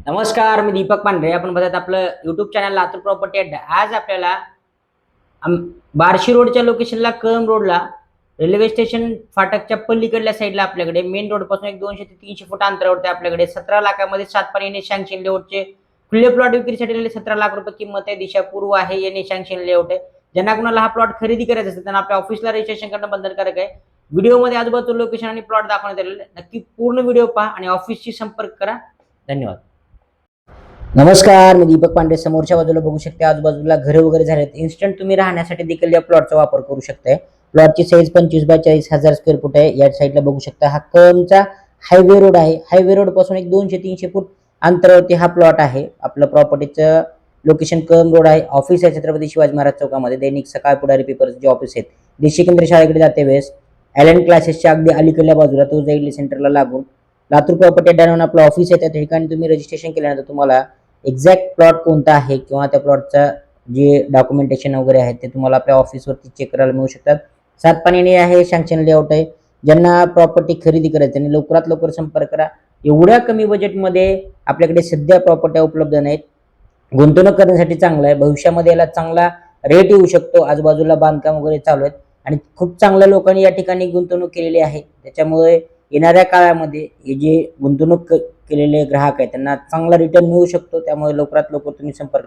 नमस्कार, मी दीपक पांढरे. आपण बघत आपलं यूट्यूब चॅनल लातूर प्रॉपर्टी अड्डा. आज आपल्याला बार्शी रोडच्या लोकेशनला, कळंब रोडला, रेल्वे स्टेशन फाटकच्या पलीकडल्या साईडला आपल्याकडे मेन रोड पासून एक 200 ते 300 फूट अंतरावरती आपल्याकडे 17 लाखामध्ये 7 पाणी एन सँक्शन लेआउटचे खुले प्लॉट विक्रीसाठी 17 लाख रुपये किंमत आहे. दिशा पूर्व आहे. एन सँक्शन लेआउट आहे. ज्यांना कुणाला हा प्लॉट खरेदी करायचा असेल त्यांना आपल्या ऑफिसला रजिस्ट्रेशन करणं बंधनकारक आहे. व्हिडिओमध्ये आजूबाजूचं लोकेशन आणि प्लॉट दाखवण्यात आलेलं आहे. नक्की पूर्ण व्हिडिओ पहा आणि ऑफिसशी संपर्क करा. धन्यवाद. नमस्कार, मी दीपक पांडे. समोरच्या बाजूला बघू शकता आजूबाजूला घरे वगैरे झालेत. इन्स्टंट तुम्ही राहण्यासाठी देखील या प्लॉटचा वापर करू शकताय. प्लॉटची साईज 25 बाय 40,000 स्क्वेअर फूट आहे. या साईडला बघू शकता हा कळंबचा हायवे रोड आहे. हायवे रोड पासून एक 200-300 फूट अंतरावरती हा प्लॉट आहे. आपलं प्रॉपर्टीचं लोकेशन कळंब रोड आहे. ऑफिस आहे छत्रपती शिवाजी महाराज चौकामध्ये. दैनिक सकाळ पुढारी पेपर्स जे ऑफिस आहेत, देशी केंद्र शाळेकडे जाते वेळेस एलएन क्लासेसच्या अगदी अलीकडल्या बाजूला तो जाईल सेंटरला लागून लातूर प्रॉपर्टी अड्डा आपलं ऑफिस आहे. त्या ठिकाणी तुम्ही रजिस्ट्रेशन केल्यानंतर तुम्हाला एक्झॅक्ट प्लॉट कोणता आहे किंवा त्या प्लॉटचा जे डॉक्युमेंटेशन वगैरे आहे ते तुम्हाला आपल्या ऑफिसवरती चेक करायला मिळू शकतात. 7 पाणी आहे. सँक्शन लेआउट आहे. ज्यांना प्रॉपर्टी खरेदी करायची त्यांनी लवकरात लवकर संपर्क करा. एवढ्या कमी बजेटमध्ये आपल्याकडे सध्या प्रॉपर्ट्या उपलब्ध नाहीत. गुंतवणूक करण्यासाठी चांगलं आहे. भविष्यामध्ये याला चांगला रेट येऊ शकतो. आजूबाजूला बांधकाम वगैरे चालू आहेत आणि खूप चांगल्या लोकांनी या ठिकाणी गुंतवणूक केलेली आहे. त्याच्यामुळे येणाऱ्या काळामध्ये हे जे गुंतवणूक केलेले ग्राहक आहेत त्यांना चांगला रिटर्न मिळू शकतो. त्यामुळे लवकरात लवकर तुम्ही संपर्क